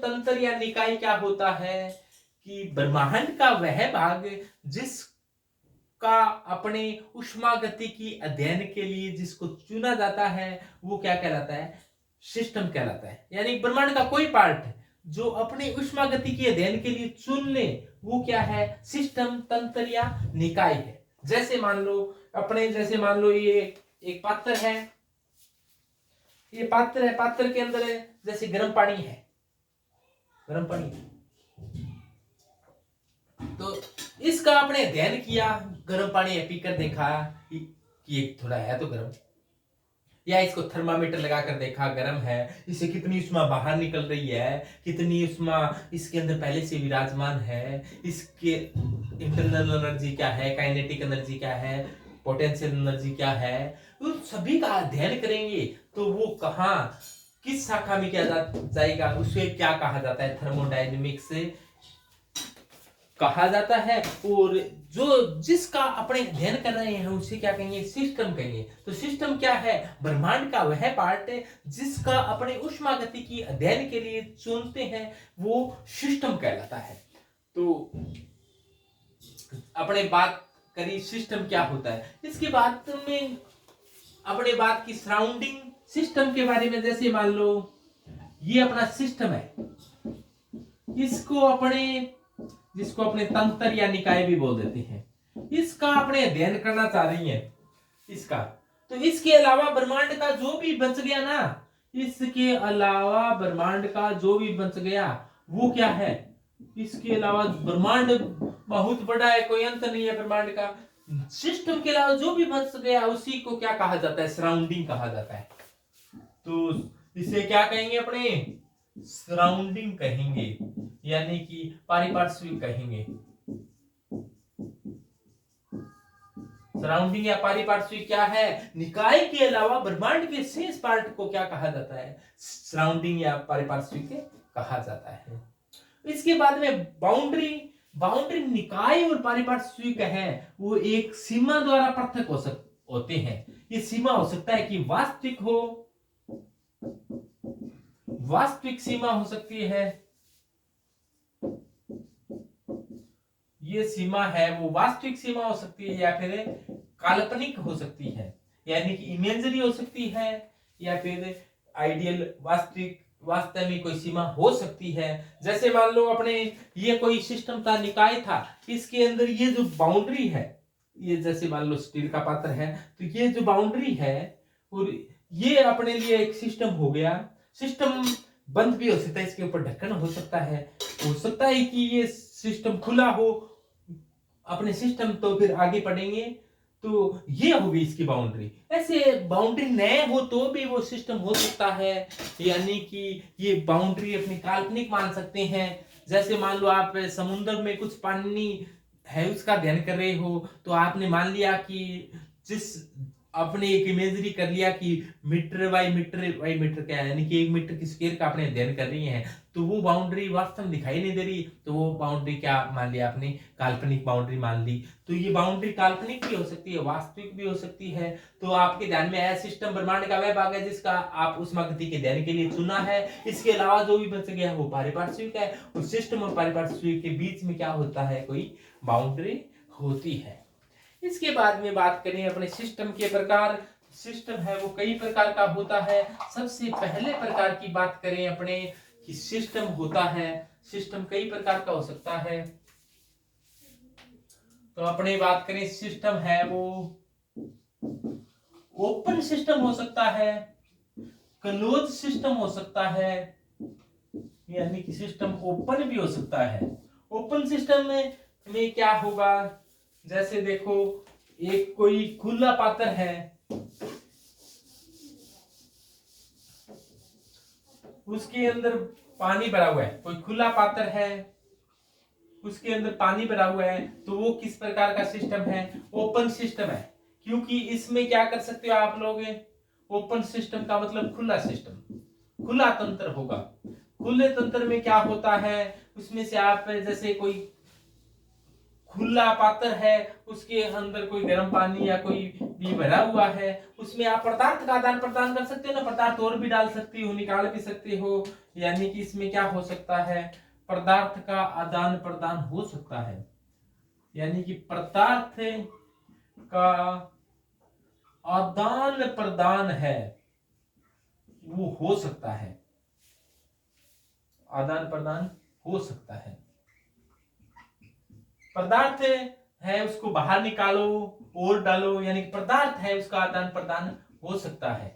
तंत्र या निकाय क्या होता है कि ब्रह्मांड का वह भाग जिसका अपने ऊष्मागतिकी अध्ययन के लिए जिसको चुना जाता है वो क्या कहलाता है, सिस्टम कहलाता है। यानी ब्रह्मांड का कोई पार्ट जो अपने ऊष्मागतिकी अध्ययन के लिए चुन ले वो क्या है, सिस्टम, तंत्र या निकाय है। जैसे मान लो ये एक पात्र है, ये पात्र है, पात्र के अंदर है जैसे गर्म पानी है, गर्म पानी, तो इसका आपने अध्ययन किया, गर्म पानी है, पीकर देखा कि ये थोड़ा है तो गर्म, या इसको थर्मामीटर लगाकर देखा गर्म है, इससे कितनी उष्मा बाहर निकल रही है, कितनी उष्मा इसके अंदर पहले से विराजमान है, इसके इंटरनल एनर्जी क्या है, काइनेटिक एनर्जी क्या है, पोटेंशियल एनर्जी क्या है, तो सभी का अध्ययन करेंगे तो वो कहां किस शाखा में किया जाएगा, उसे क्या कहा जाता है, थर्मोडायनेमिक्स से कहा जाता है। और जो जिसका अपने अध्ययन कर रहे हैं उसे क्या कहेंगे, सिस्टम कहेंगे। तो सिस्टम क्या है, ब्रह्मांड का वह पार्ट है जिसका अपने ऊष्मागतिकी अध्ययन के लिए चुनते हैं वो सिस्टम कहलाता है। तो अपने बात करी सिस्टम क्या होता है, इसके बाद में अपने बात की सराउंडिंग सिस्टम के बारे में। जैसे मान लो ये अपना सिस्टम है, जिसको अपने तंत्र या निकाय भी बोल देते हैं, इसका अपने अध्ययन करना चाह रही है इसका, तो इसके अलावा ब्रह्मांड का जो भी बच गया ना, इसके अलावा ब्रह्मांड का जो भी बच गया वो क्या है, इसके अलावा ब्रह्मांड बहुत बड़ा है, कोई अंत नहीं है ब्रह्मांड का, सिस्टम के अलावा जो भी बच गया उसी को क्या कहा जाता है, सराउंडिंग कहा जाता है। तो इसे क्या कहेंगे, अपने सराउंडिंग कहेंगे, यानी कि पारिपार्श्विक कहेंगे। सराउंडिंग या पारिपार्श्विक क्या है, निकाय के अलावा ब्रह्मांड के शेष पार्ट को क्या कहा जाता है, सराउंडिंग या पारिपार्श्विक कहा जाता है। इसके बाद में बाउंड्री निकाय और पारिपार्श्विक है वो एक सीमा द्वारा पृथक होते हैं। ये सीमा हो सकता है कि वास्तविक सीमा हो सकती है, ये सीमा है वो वास्तविक सीमा हो सकती है, या फिर काल्पनिक हो सकती है, यानी कि इमेजिनरी हो सकती है, या फिर आइडियल वास्तव में कोई सीमा हो सकती है। जैसे मान लो अपने ये कोई सिस्टम था, निकाय था, इसके अंदर ये जो बाउंड्री है, ये जैसे मान लो स्टील का पात्र है, तो ये जो बाउंड्री है और ये अपने लिए एक सिस्टम हो गया। सिस्टम बंद भी हो सकता है, इसके ऊपर ढक्कन हो सकता है कि ये सिस्टम खुला हो अपने सिस्टम, तो फिर आगे पढ़ेंगे तो ये होगी इसकी बाउंड्री। ऐसे बाउंड्री नए हो तो भी वो सिस्टम हो सकता है, यानी कि ये बाउंड्री अपनी काल्पनिक मान सकते हैं। जैसे मान लो आप समुद्र में कुछ पानी है उसका अध्ययन कर रहे हो, तो आपने मान लिया कि आपने एक इमेजरी कर लिया कि मीटर बाई मीटर क्या है, यानी कि 1 मीटर की स्क्वायर का आपने अध्ययन कर रही है, तो वो बाउंड्री वास्तव में दिखाई नहीं दे रही, तो वो बाउंड्री क्या मान लिया आपने, काल्पनिक बाउंड्री मान ली। तो ये बाउंड्री काल्पनिक भी हो सकती है, वास्तविक भी हो सकती है। तो आपके ध्यान में है सिस्टम ब्रह्मांड का वह भाग है जिसका आप ऊष्मागति के अध्ययन के लिए चुना है। इसके अलावा जो भी बच गया वो पारिपार्श्विक है, और सिस्टम और पारिपार्श्विक के बीच में क्या होता है, कोई बाउंड्री होती है। इसके बाद में बात करें अपने सिस्टम के प्रकार। सिस्टम है वो कई प्रकार का होता है। सबसे पहले प्रकार की बात करें अपने कि सिस्टम होता है, सिस्टम कई प्रकार का हो सकता है। तो अपने बात करें सिस्टम है वो ओपन सिस्टम हो सकता है, क्लोज सिस्टम हो सकता है, यानी कि सिस्टम ओपन भी हो सकता है। ओपन सिस्टम में क्या होगा, जैसे देखो एक कोई खुला पात्र है, उसके अंदर पानी भरा हुआ है, कोई खुला पात्र है उसके अंदर पानी भरा हुआ है, तो वो किस प्रकार का सिस्टम है, ओपन सिस्टम है। क्योंकि इसमें क्या कर सकते हो आप लोग, ओपन सिस्टम का मतलब खुला सिस्टम, खुला तंत्र होगा। खुले तंत्र में क्या होता है, उसमें से आप जैसे कोई खुला पात्र है, उसके अंदर कोई गर्म पानी या कोई भी भरा हुआ है, उसमें आप पदार्थ का आदान प्रदान कर सकते हो ना, पदार्थ और भी डाल सकते हो, निकाल भी सकते हो। यानी कि इसमें क्या हो सकता है, पदार्थ का आदान प्रदान हो सकता है। यानी कि पदार्थ का आदान प्रदान है वो हो सकता है, आदान प्रदान हो सकता है। पदार्थ है उसको बाहर निकालो और डालो, यानी कि पदार्थ है उसका आदान प्रदान हो सकता है।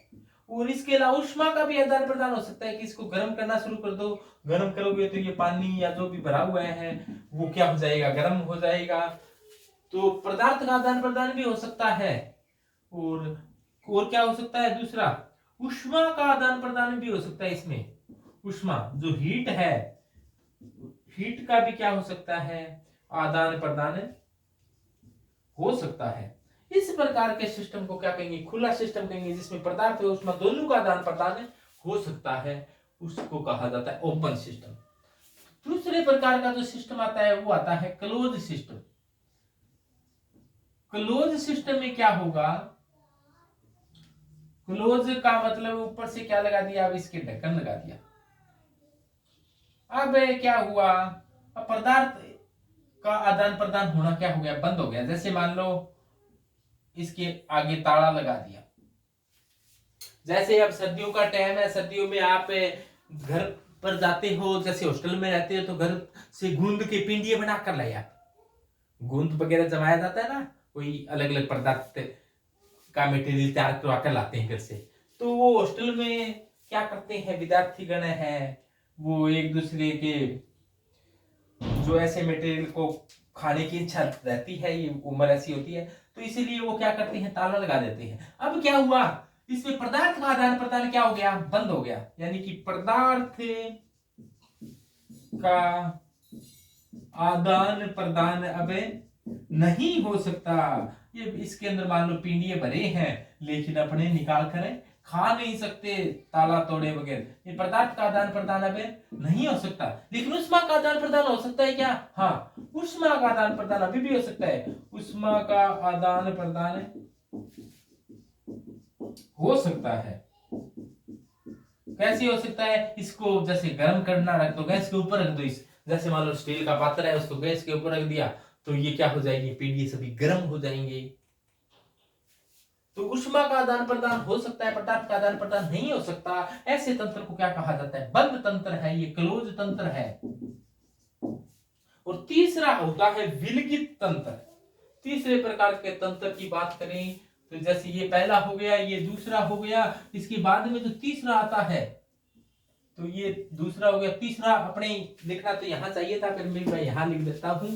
और इसके अलावा ऊष्मा का भी आदान प्रदान हो सकता है कि इसको गर्म करना शुरू कर दो, गर्म करोगे तो ये पानी या जो भी भरा हुआ है वो क्या हो जाएगा, गर्म हो जाएगा। तो पदार्थ का आदान प्रदान भी हो सकता है। और क्या हो सकता है, दूसरा ऊष्मा का आदान प्रदान भी हो सकता है। इसमें ऊष्मा जो हीट है, हीट का भी क्या हो सकता है, आदान प्रदान हो सकता है। इस प्रकार के सिस्टम को क्या कहेंगे, खुला सिस्टम कहेंगे, जिसमें पदार्थ और ऊष्मा दोनों का आदान प्रदान हो सकता है, उसको कहा जाता है ओपन सिस्टम। दूसरे प्रकार का जो सिस्टम आता है वो आता है क्लोज सिस्टम। क्लोज सिस्टम में क्या होगा, क्लोज का मतलब ऊपर से क्या लगा दिया, अब इसके ढक्कन लगा दिया। अब क्या हुआ, अब पदार्थ का आदान प्रदान होना क्या हो गया, बंद हो गया। जैसे मान लो इसके आगे ताला लगा दिया। जैसे अब सर्दियों का टाइम है, सर्दियों में आप घर पर जाते हो, जैसे हॉस्टल में रहते हो तो घर से गूंद के पिंडिये बनाकर लाए आप, गूंद वगैरह जमाया जाता है ना, कोई अलग अलग पदार्थ का मटेरियल तैयार करवा कर लाते हैं घर से। तो वो हॉस्टल में क्या करते हैं, विद्यार्थी गण है वो एक दूसरे के जो ऐसे मटेरियल को खाने की इच्छा रहती है, ये उम्र ऐसी होती है, तो इसीलिए वो क्या करते हैं, ताला लगा देते हैं। अब क्या हुआ, इसमें पदार्थ का आदान प्रदान क्या हो गया, बंद हो गया। यानी कि पदार्थ का आदान प्रदान अब नहीं हो सकता। ये इसके अंदर मान लो पिंडिये भरे हैं, लेकिन अपने निकाल कर खा नहीं सकते, ताला तोड़े बगैर। ये पदार्थ का आदान प्रदान अब नहीं हो सकता। लेकिन ऊष्मा का आदान प्रदान हो सकता है क्या, हाँ, ऊष्मा का आदान प्रदान अभी भी हो सकता है। ऊष्मा का आदान प्रदान हो सकता है। कैसे हो सकता है, इसको जैसे गर्म करना रख दो, गैस के ऊपर रख दो, इस जैसे मान लो स्टील का पात्र है, उसको गैस के ऊपर रख दिया तो ये क्या हो जाएगी, पिंडिये सभी गर्म हो जाएंगे। तो ऊष्मा का आदान प्रदान हो सकता है, पदार्थ का आदान प्रदान नहीं हो सकता। ऐसे तंत्र को क्या कहा जाता है, बंद तंत्र है, ये क्लोज तंत्र है। और तीसरा होता है विलगित तंत्र। तीसरे प्रकार के तंत्र की बात करें तो जैसे ये पहला हो गया, ये दूसरा हो गया, इसके बाद में जो तीसरा आता है, तो ये दूसरा हो गया। तीसरा अपने लिखना तो यहां चाहिए था, फिर मैं यहां लिख देता हूं।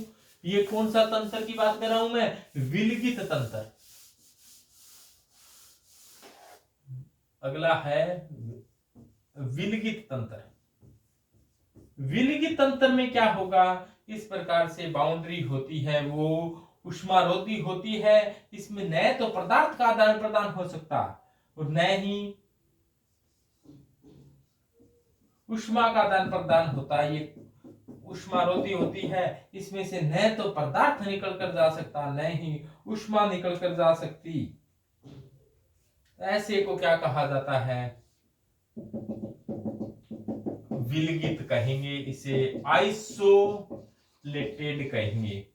ये कौन सा तंत्र की बात कर रहा हूं मैं, विलगित तंत्र। अगला है विलगित तंत्र। विलगित तंत्र में क्या होगा, इस प्रकार से बाउंड्री होती है, वो उष्मारोधी होती है। इसमें न तो पदार्थ का आदान प्रदान हो सकता और न ही उष्मा का आदान प्रदान होता है। ये उष्मारोधी होती है, इसमें से न तो पदार्थ निकल कर जा सकता, न ही उष्मा निकल कर जा सकती। ऐसे को क्या कहा जाता है, विलगित कहेंगे, इसे आइसोलेटेड कहेंगे।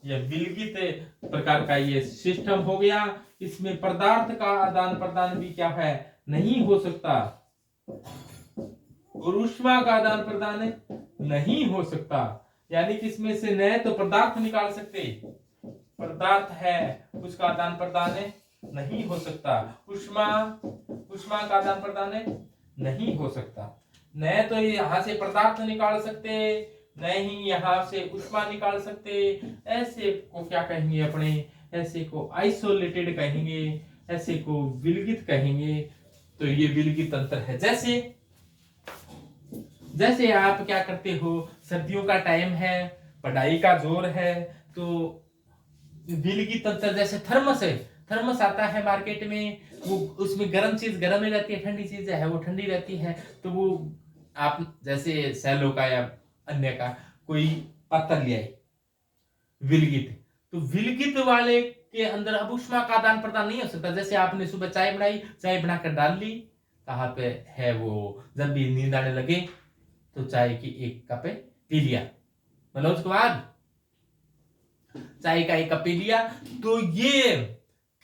यह विलगित प्रकार का ये सिस्टम हो गया। इसमें पदार्थ का आदान प्रदान भी क्या है, नहीं हो सकता, और ऊष्मा का आदान प्रदान नहीं हो सकता। यानी कि इसमें से न तो पदार्थ निकाल सकते, पदार्थ है उसका आदान प्रदान नहीं हो सकता, उष्मा का आदान प्रदान नहीं हो सकता। न तो यहां से पदार्थ निकाल सकते, न ही यहां से उष्मा निकाल सकते। ऐसे को क्या कहेंगे अपने, ऐसे को आइसोलेटेड कहेंगे, ऐसे को विलगित कहेंगे। तो ये विलगित तंत्र है। जैसे आप क्या करते हो, सर्दियों का टाइम है, पढ़ाई का जोर है, तो विलगित तंत्र जैसे थर्मस है, थर्मस आता है मार्केट में, वो उसमें गर्म चीज गर्म ही रहती है, ठंडी चीज है वो ठंडी रहती है। तो वो आप जैसे सेलो का या अन्य का कोई पात्र ले आए विलगित, तो विलगित वाले के अंदर अब ऊष्मा का आदान प्रदान नहीं हो सकता। जैसे आपने सुबह चाय बनाई, चाय बनाकर डाल ली, कहाँ पे है वो, जब भी नींद आने लगे तो चाय की एक कप पी लिया, मतलब उसके बाद चाय का एक कप पी लिया, तो ये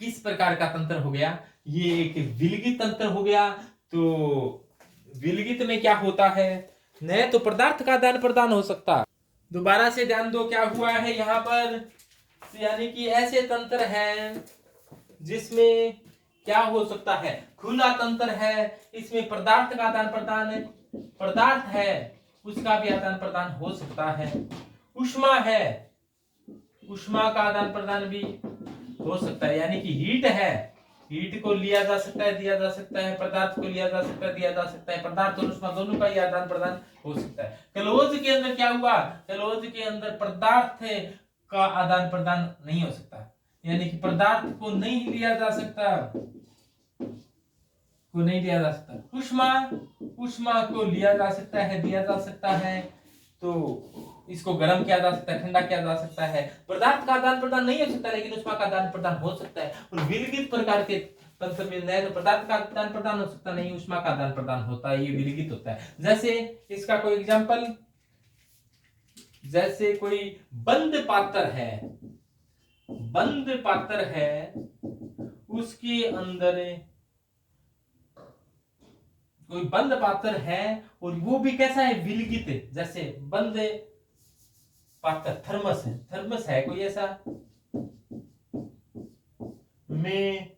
किस प्रकार का तंत्र हो गया, ये एक विलगित तंत्र हो गया। तो विलगित में क्या होता है, न तो पदार्थ का आदान प्रदान हो सकता। दोबारा से ध्यान दो क्या हुआ है यहाँ पर, यानी कि ऐसे तंत्र हैं जिसमें क्या हो सकता है, खुला तंत्र है, इसमें पदार्थ का आदान प्रदान, पदार्थ है उसका भी आदान प्रदान हो सकता है। ऊष्मा है, ऊष्मा का आदान प्रदान भी हो सकता है, यानी कि हीट है, हीट को लिया जा सकता है, दिया जा सकता है, पदार्थ को लिया जा सकता है, दिया जा सकता है, पदार्थ और ऊष्मा दोनों का ही आदान प्रदान हो सकता है। क्लोज के अंदर क्या हुआ, क्लोज के अंदर पदार्थ का आदान प्रदान नहीं हो सकता, यानी कि पदार्थ को नहीं लिया जा सकता, को नहीं लिया जा सकता। ऊष्मा, ऊष्मा को लिया जा सकता है, दिया जा सकता है, तो इसको गर्म किया जा सकता है, ठंडा किया जा सकता है। पदार्थ का आदान प्रदान नहीं हो सकता, लेकिन ऊष्मा का आदान प्रदान हो सकता है। और विलगित प्रकार के तंत्र में न तो पदार्थ का आदान प्रदान हो सकता, नहीं ऊष्मा का आदान प्रदान होता है, ये विलगित होता है। जैसे इसका कोई एग्जांपल, जैसे कोई बंद पात्र है, बंद पात्र है, उसके अंदर कोई बंद पात्र है और वो भी कैसा है, विलगित है। जैसे बंद पात्र थर्मस है, थर्मस है कोई ऐसा में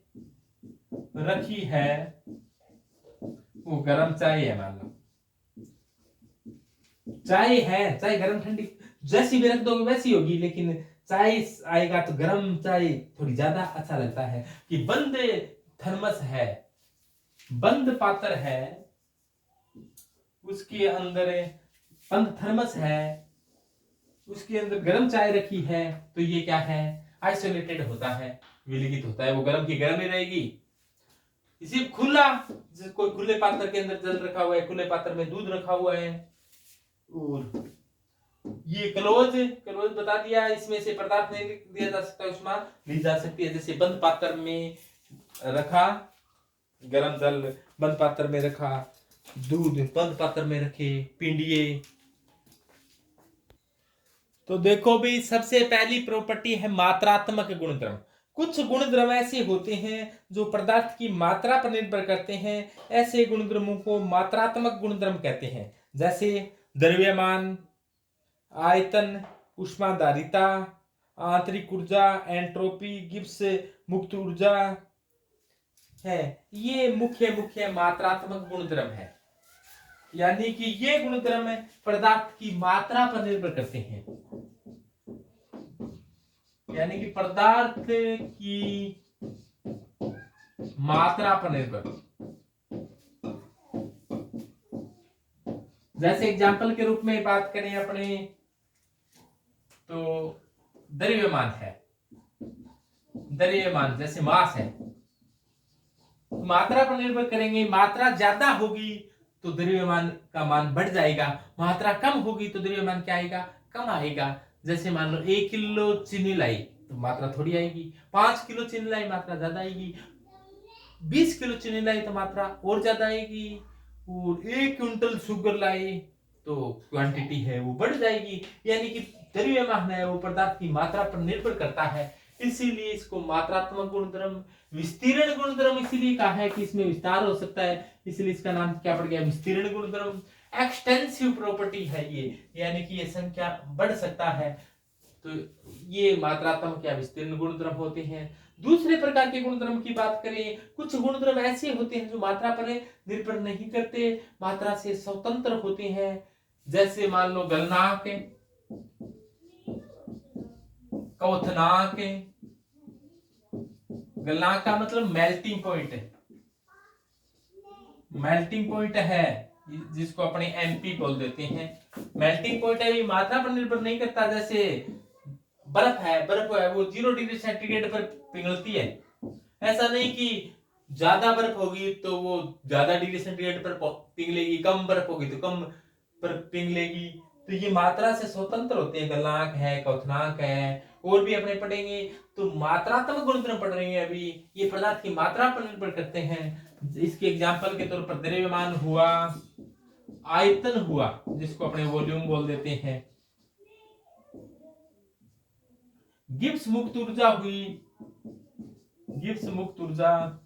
रखी है, वो गर्म चाय है, मान लो चाय है, चाय गर्म ठंडी जैसी भी रख दोगे वैसी होगी, लेकिन चाय आएगा तो गर्म चाय थोड़ी ज्यादा अच्छा लगता है। कि बंद थर्मस है, बंद पात्र है, उसके अंदर बंद थर्मस है, उसके अंदर गर्म चाय रखी है, तो ये क्या है, आइसोलेटेड होता है, विलगित होता है, वो गर्म की गर्म ही रहेगी। इसी खुला, कोई खुले पात्र के अंदर जल रखा हुआ है, खुले पात्र में दूध रखा हुआ है, और ये क्लोज, क्लोज बता दिया, इसमें से पदार्थ नहीं दिया जा सकता, ऊष्मा ली जा सकती है। जैसे बंद पात्र में रखा गर्म जल, बंद पात्र में रखा दूध, बंद पात्र में रखे पिंडिये। तो देखो भी, सबसे पहली प्रॉपर्टी है मात्रात्मक गुणधर्म। कुछ गुणधर्म ऐसे होते हैं जो पदार्थ की मात्रा पर निर्भर करते हैं, ऐसे गुणधर्मों को मात्रात्मक गुणधर्म कहते हैं। जैसे द्रव्यमान, आयतन, ऊष्माधारिता, आंतरिक ऊर्जा, एंट्रोपी, गिब्स मुक्त ऊर्जा है, ये मुख्य मुख्य मात्रात्मक गुणधर्म है। यानी कि ये गुणधर्म पदार्थ की मात्रा पर निर्भर करते हैं, यानी कि पदार्थ की मात्रा पर निर्भर। जैसे एग्जाम्पल के रूप में बात करें अपने, तो द्रव्यमान है, द्रव्यमान जैसे मास है, मात्रा पर निर्भर करेंगे, मात्रा ज्यादा होगी तो द्रव्यमान का मान बढ़ जाएगा, मात्रा कम होगी तो द्रव्यमान क्या आएगा, कम आएगा। जैसे मान लो 1 किलो चीनी लाई तो मात्रा थोड़ी आएगी, 5 किलो चीनी लाई मात्रा ज्यादा आएगी, 20 किलो चीनी लाई तो मात्रा और ज्यादा आएगी, और 1 क्विंटल शुगर लाई तो क्वांटिटी है वो बढ़ जाएगी। यानी कि द्रव्यमान है वो पदार्थ की मात्रा पर निर्भर करता है, इसीलिए इसको मात्रात्मक गुणधर्म, विस्तीर्ण गुणधर्म इसीलिए कहा है कि इसमें विस्तार हो सकता है, इसलिए इसका नाम क्या पड़ गया, विस्तीर्ण गुणधर्म। एक्सटेंसिव प्रॉपर्टी है ये, यानी कि ये संख्या बढ़ सकता है, तो ये मात्रात्मक या विस्तीर्ण गुणधर्म होते हैं। दूसरे प्रकार के गुणधर्म की बात करें, कुछ गुणधर्म ऐसे होते हैं जो मात्रा पर निर्भर नहीं करते, मात्रा से स्वतंत्र होते हैं। जैसे मान लो गलनांक, क्वथनांक, गलनांक का मतलब मेल्टिंग पॉइंट है, मेल्टिंग पॉइंट है जिसको अपने एमपी बोल देते हैं, मेल्टिंग पॉइंट है, ये मात्रा पर निर्भर नहीं करता। जैसे बर्फ है, बर्फ है वो 0 डिग्री सेंटीग्रेड पर पिघलती है, ऐसा नहीं कि ज्यादा बर्फ होगी तो वो ज्यादा डिग्री सेंटीग्रेड पर पिघलेगी, कम बर्फ होगी तो कम पर पिघलेगी, तो ये मात्रा से स्वतंत्र होते हैं। गलनांक है, क्वथनांक है, और भी अपने पढ़ेंगे। तो मात्रात्मक गुणधर्म पढ़ रहे हैं अभी, ये पदार्थ की मात्रा पर निर्भर करते हैं। इसके एग्जाम्पल के तौर पर द्रव्यमान हुआ, आयतन हुआ, जिसको अपने वॉल्यूम बोल देते हैं, गिब्स मुक्त ऊर्जा हुई, गिब्स मुक्त ऊर्जा,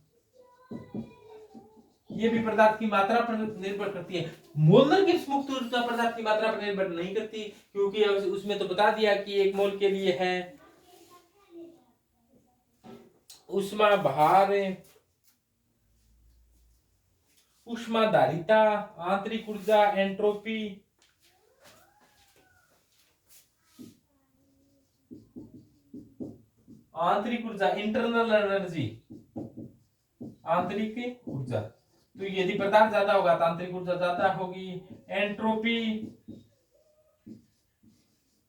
ये भी पदार्थ की मात्रा पर निर्भर करती है। मोलर गिब्स मुक्त ऊर्जा पदार्थ की मात्रा पर निर्भर नहीं करती, क्योंकि उसमें तो बता दिया कि 1 मोल के लिए है ऊष्मा भार, ऊष्माधारिता, आंतरिक ऊर्जा, एंट्रोपी, आंतरिक ऊर्जा, इंटरनल एनर्जी, आंतरिक ऊर्जा। तो यदि पदार्थ ज्यादा होगा तो आंतरिक ऊर्जा ज्यादा होगी। एंट्रोपी,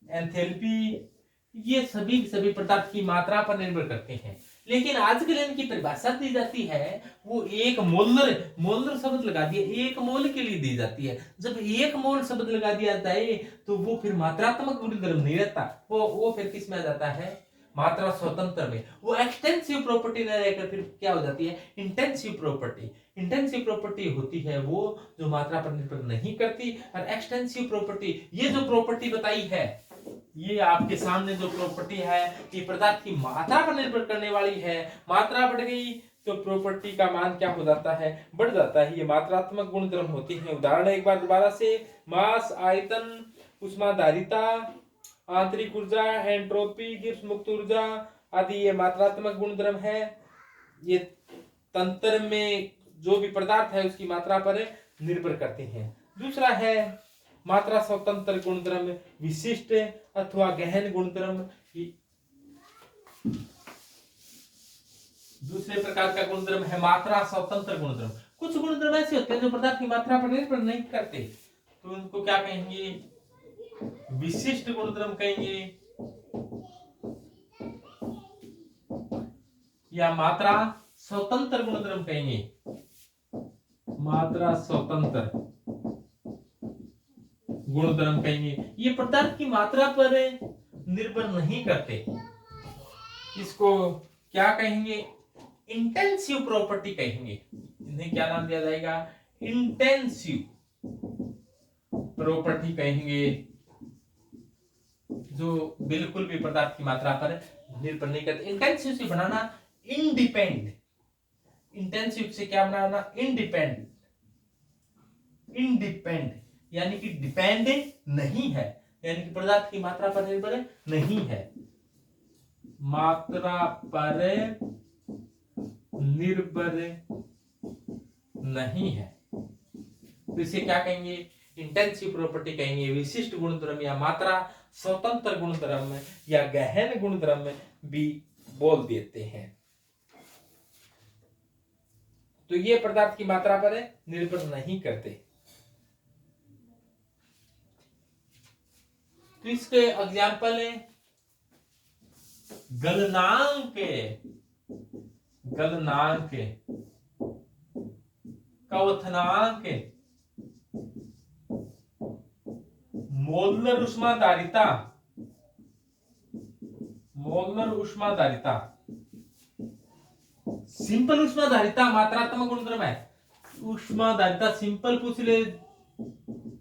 एंथैल्पी, ये सभी पदार्थ की मात्रा पर निर्भर करते हैं। लेकिन आजकल इनकी परिभाषा दी जाती है, वो एक मोलर शब्द लगा दिया, 1 मोल के लिए दी जाती है। जब 1 मोल शब्द लगा दिया जाए तो वो फिर मात्रात्मक गुणधर्म नहीं रहता, वो फिर किस में आ जाता है, मात्रा स्वतंत्र में। वो एक्सटेंसिव प्रॉपर्टी न रहकर फिर क्या हो जाती है, इंटेंसिव प्रॉपर्टी। इंटेंसिव प्रॉपर्टी होती है वो जो मात्रा पर निर्भर नहीं करती, और एक्सटेंसिव प्रॉपर्टी, ये जो प्रॉपर्टी बताई है, ये आपके सामने जो प्रॉपर्टी है, ये पदार्थ की मात्रा पर निर्भर करने वाली है। मात्रा बढ़ गई तो प्रॉपर्टी का मान क्या हो जाता है, बढ़ जाता है। ये मात्रात्मक गुणधर्म होती है। उदाहरण एक बार दोबारा से, मास, आयतन, ऊष्माधारिता, आंतरिक ऊर्जा, एंट्रोपी, गिब्स मुक्त ऊर्जा आदि ये मात्रात्मक गुणधर्म है। ये तंत्र में जो भी पदार्थ है उसकी मात्रा पर निर्भर करते हैं। दूसरा है मात्रा स्वतंत्र गुणधर्म, विशिष्ट अथवा गहन गुणधर्म। दूसरे प्रकार का गुणधर्म है मात्रा स्वतंत्र गुणधर्म। कुछ गुणधर्म ऐसे होते हैं जो पदार्थ की मात्रा पर निर्भर नहीं करते, तो उनको क्या कहेंगे, विशिष्ट गुणधर्म कहेंगे, या मात्रा स्वतंत्र गुणधर्म कहेंगे, मात्रा स्वतंत्र गुणधर्म कहेंगे। ये पदार्थ की मात्रा पर निर्भर नहीं करते, इसको क्या कहेंगे, इंटेंसिव प्रॉपर्टी कहेंगे। इन्हें क्या नाम दिया जाएगा, इंटेंसिव प्रॉपर्टी कहेंगे, जो बिल्कुल भी पदार्थ की मात्रा पर निर्भर नहीं करते। इंटेंसिव से बनाना इंडिपेंड, इंटेंसिव से क्या बनाना, इंडिपेंड, इंडिपेंड यानी कि डिपेंड नहीं है, यानी कि पदार्थ की मात्रा पर निर्भर नहीं है, मात्रा पर निर्भर नहीं है। तो इसे क्या कहेंगे, इंटेंसिव प्रॉपर्टी कहेंगे, विशिष्ट गुणधर्म या मात्रा स्वतंत्र गुणधर्म या गहन गुणधर्म भी बोल देते हैं। तो ये पदार्थ की मात्रा पर निर्भर नहीं करते। तो इसके एग्जाम्पल है गलनांक, गलनांक, क्वथनांक, मोलर ऊष्माधारिता, मोलर ऊष्माधारिता, सिंपल ऊष्माधारिता मात्रात्मक गुणधर्म है। ऊष्माधारिता सिंपल पूछ ले,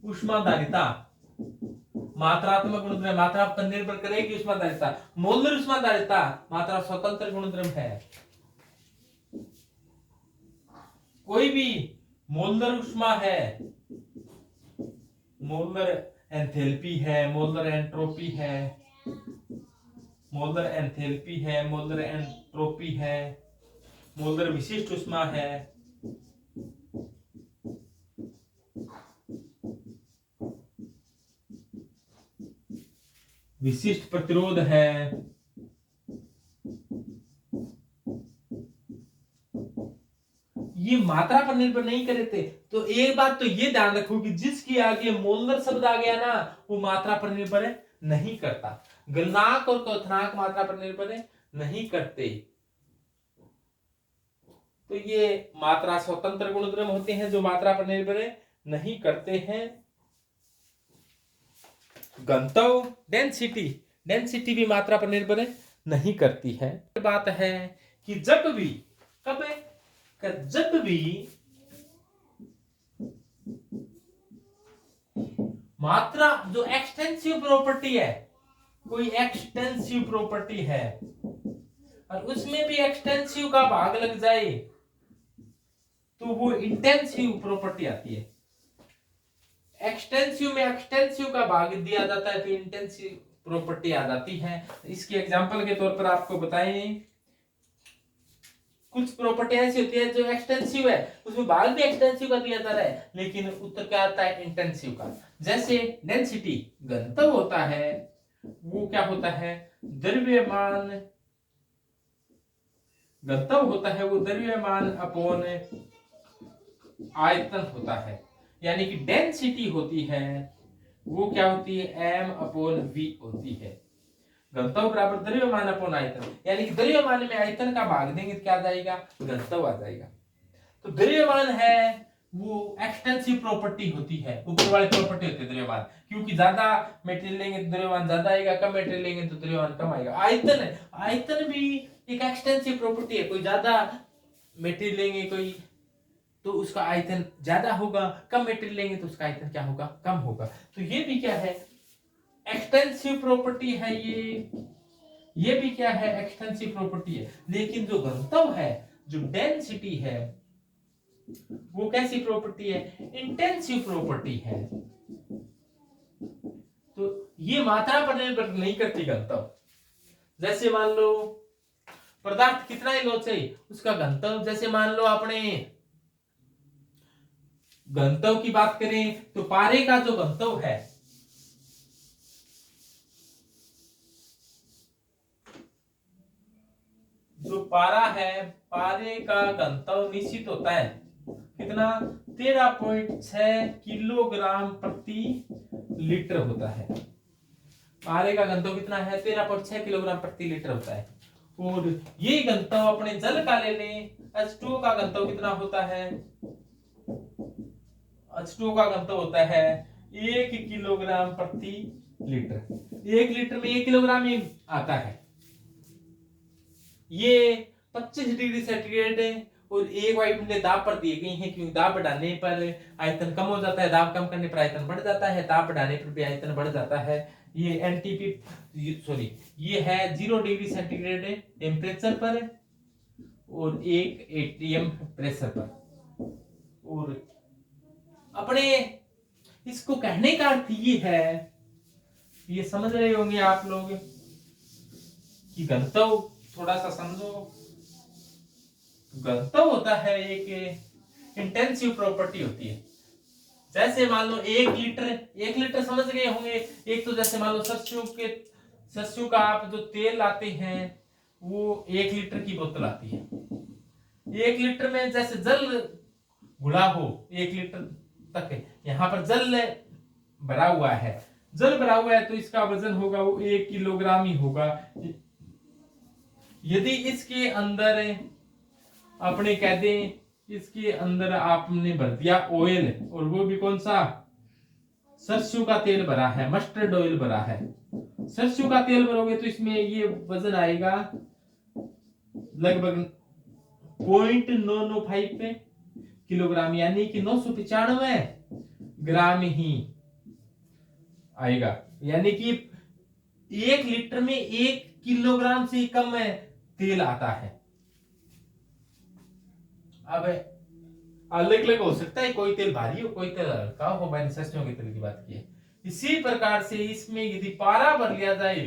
ऊष्माधारिता मात्रात्मक गुणधर्म, मात्रा पर निर्भर करेगी ऊष्माधारिता। मोलर ऊष्माधारिता मात्रा स्वतंत्र गुणधर्म है। कोई भी मोलर ऊष्मा है, मोलर एंथैल्पी है, मोलर एंट्रोपी है, मोलर एंथैल्पी है, मोलर एंट्रोपी है, मोलर विशिष्ट ऊष्मा है, विशिष्ट प्रतिरोध है, ये मात्रा पर निर्भर नहीं करते। तो एक बात तो ये ध्यान रखो कि जिसकी आगे मोलर शब्द आ गया ना, वो मात्रा पर निर्भर नहीं करता। गलनांक और क्वथनांक मात्रा पर निर्भर नहीं करते। तो ये मात्रा स्वतंत्र गुणधर्म होते हैं जो मात्रा पर निर्भर नहीं करते हैं। घनत्व डेंसिटी भी मात्रा पर निर्भर नहीं करती है। बात है कि जब भी मात्रा जो एक्सटेंसिव प्रॉपर्टी है, कोई एक्सटेंसिव प्रॉपर्टी है और उसमें भी एक्सटेंसिव का भाग लग जाए तो वो इंटेंसिव प्रॉपर्टी आती है। एक्सटेंसिव में एक्सटेंसिव का भाग दिया जाता है तो इंटेंसिव प्रॉपर्टी आ जाती है। इसकी एग्जांपल के तौर पर आपको बताएं, कुछ प्रॉपर्टी ऐसी होती है जो एक्सटेंसिव है, उसमें भाग भी एक्सटेंसिव का दिया जा रहा है लेकिन उत्तर क्या आता है, इंटेंसिव का। जैसे डेंसिटी घनत्व होता है, वो क्या होता है, द्रव्यमान। घनत्व होता है वो द्रव्यमान अपॉन आयतन होता है। यानी कि डेंसिटी होती है वो क्या होती है, m अपॉन v होती है। घनत्व बराबर द्रव्यमान अपॉन आयतन, यानी कि द्रव्यमान में आयतन का भाग देंगे तो क्या आ जाएगा, घनत्व आ जाएगा। तो द्रव्यमान है वो एक्सटेंसिव प्रॉपर्टी होती है, ऊपर वाली प्रॉपर्टी होती है द्रव्यमान, क्योंकि ज्यादा मटेरियल लेंगे तो द्रव्यमान ज्यादा आएगा, कम मटेरियल लेंगे तो द्रव्यमान कम आएगा। आयतन भी एक एक्सटेंसिव प्रॉपर्टी है, कोई ज्यादा मटेरियल लेंगे कोई तो उसका आयतन ज्यादा होगा, कम मटेरियल लेंगे तो उसका आयतन क्या होगा, कम होगा। तो ये भी क्या है, एक्सटेंसिव प्रॉपर्टी है। ये भी क्या है, एक्सटेंसिव प्रॉपर्टी है। लेकिन जो घनत्व है, जो डेंसिटी है, वो कैसी प्रॉपर्टी है, इंटेंसिव प्रॉपर्टी है। तो ये मात्रा पर निर्भर नहीं करती घनत्व। जैसे मान लो पदार्थ कितना ही लो चाहिए, उसका घनत्व, जैसे मान लो अपने घनत्व की बात करें तो पारे का जो घनत्व है, जो पारा है, पारे का घनत्व निश्चित होता है कितना, 13.6 किलोग्राम प्रति लीटर होता है। पारे का घनत्व कितना है, 13.6 किलोग्राम प्रति लीटर होता है। और ये घनत्व अपने जल का ले लें, H2O का घनत्व कितना होता है, H2O का घनत्व होता है 1 किलोग्राम प्रति लीटर। 1 लीटर में 1 किलोग्राम ही आता है। ये 25 डिग्री सेंटीग्रेड है और एक वायुमंडलीय दाब पर दिए गई है, क्योंकि दाब बढ़ाने पर आयतन कम हो जाता है, दाब कम करने पर आयतन बढ़ जाता है, दाब बढ़ाने पर भी आयतन बढ़ जाता है। ये ये है 0 डिग्री सेंटीग्रेड टेम्परेचर पर और 1 atm प्रेशर पर। और अपने इसको कहने का अर्थ ये है, ये समझ रहे होंगे आप लोग कि घनत्व थोड़ा सा समझो। घनत्व होता है एक इंटेंसिव प्रॉपर्टी होती है। जैसे मान लो 1 लीटर समझ गए होंगे। एक तो जैसे मान लो सरसों का आप जो तेल लाते हैं वो 1 लीटर की बोतल आती है। 1 लीटर में जैसे जल घुला हो 1 लीटर तक है, यहाँ पर जल भरा हुआ है, तो इसका वजन होगा वो 1 किलोग्राम ही होगा। यदि इसके अंदर अपने कह दें, इसके अंदर आपने भर दिया ऑयल, और वो भी कौन सा, सरसों का तेल भरा है, मस्टर्ड ऑयल भरा है। सरसों का तेल भरोगे तो इसमें ये वजन आएगा लगभग 0.995 किलोग्राम, यानी कि 995 ग्राम ही आएगा। यानी कि 1 लीटर में 1 किलोग्राम से कम तेल आता है। अब अलग अलग हो सकता है, कोई तेल भारी हो, कोई तेल हल्का हो, मैंने सरसों के तेल की बात की है। इसी प्रकार से इसमें यदि पारा भर लिया जाए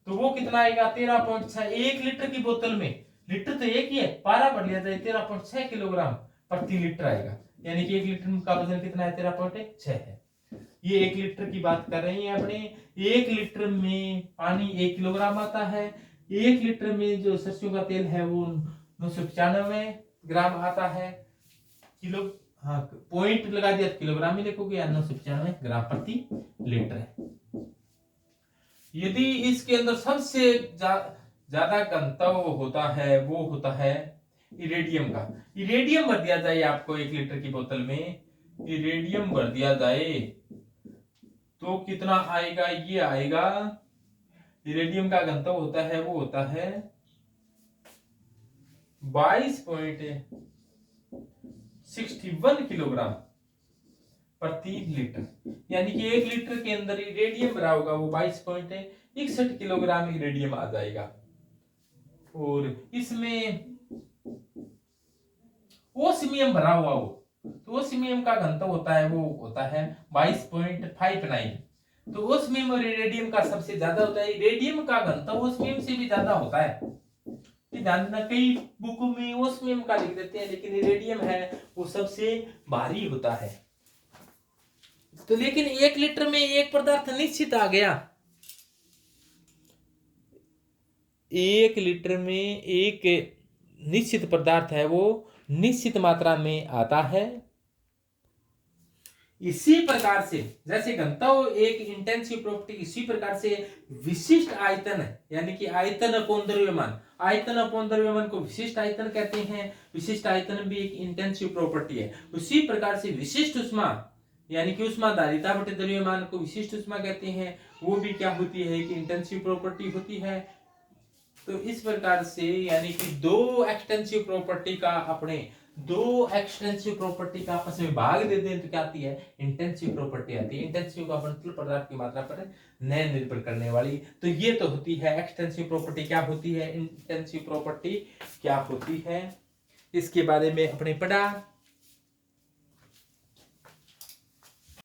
तो वो कितना आएगा, 13.6। 1 लीटर की बोतल में, लीटर तो एक ही है, पारा भर लिया जाए 13.6 किलोग्राम प्रति लीटर आएगा। यानी कि 1 लीटर का वजन कितना है, 13.6 है। ये 1 लीटर की बात कर रहे हैं अपने। 1 लीटर में पानी 1 किलोग्राम आता है। 1 लीटर में जो सरसों का तेल है वो 995 ग्राम आता है। किलो, हाँ पॉइंट लगा दिया तो किलोग्राम ही लिखोगे, 995 ग्राम प्रति लीटर है। यदि इसके अंदर सबसे ज्यादा घनत्व होता है वो होता है इरेडियम का। इरेडियम भर दिया जाए आपको 1 लीटर की बोतल में, इरेडियम भर दिया जाए तो कितना आएगा, ये आएगा, इरेडियम का घनत्व होता है वो होता है 22.61 किलोग्राम प्रति लीटर। यानी कि 1 लीटर के अंदर इरेडियम भरा होगा वो 22.61 किलोग्राम इरेडियम आ जाएगा। और इसमें ओस्मियम भरा हुआ हो तो ओस्मियम का घनत्व होता है वो होता है 22.59। तो ओस्मियम और इरेडियम का सबसे ज्यादा होता है। इरेडियम का घनत्व ओस्मियम से भी ज्यादा होता है। ध्यान देना, कई बुकों में ओस्मियम का लिख देते हैं लेकिन इरेडियम है वो सबसे भारी होता है। तो लेकिन 1 लीटर में एक पदार्थ निश्चित आ गया, 1 लीटर में एक निश्चित पदार्थ है वो निश्चित मात्रा में आता है। इसी प्रकार से जैसे घनत्व एक इंटेंसिव प्रॉपर्टी, इसी प्रकार से विशिष्ट आयतन है, यानी कि आयतन अपॉन द्रव्यमान, आयतन अपॉन द्रव्यमान को विशिष्ट आयतन कहते हैं। विशिष्ट आयतन भी एक इंटेंसिव प्रॉपर्टी है। उसी प्रकार से विशिष्ट उष्मा यानी कि उष्माधारिता बटे द्रव्यमान को विशिष्ट उष्मा कहते हैं। वो भी क्या होती है, एक इंटेंसिव प्रॉपर्टी होती है। तो इस प्रकार से यानी कि दो एक्सटेंसिव प्रॉपर्टी का आपस में भाग दे दें तो क्या आती है, इंटेंसिव प्रॉपर्टी आती है। इंटेंसिव का मतलब पदार्थ की मात्रा पर न निर्भर करने वाली। तो ये तो होती है एक्सटेंसिव प्रॉपर्टी। क्या होती है इंटेंसिव प्रॉपर्टी, क्या होती है, इसके बारे में अपने पढ़ा।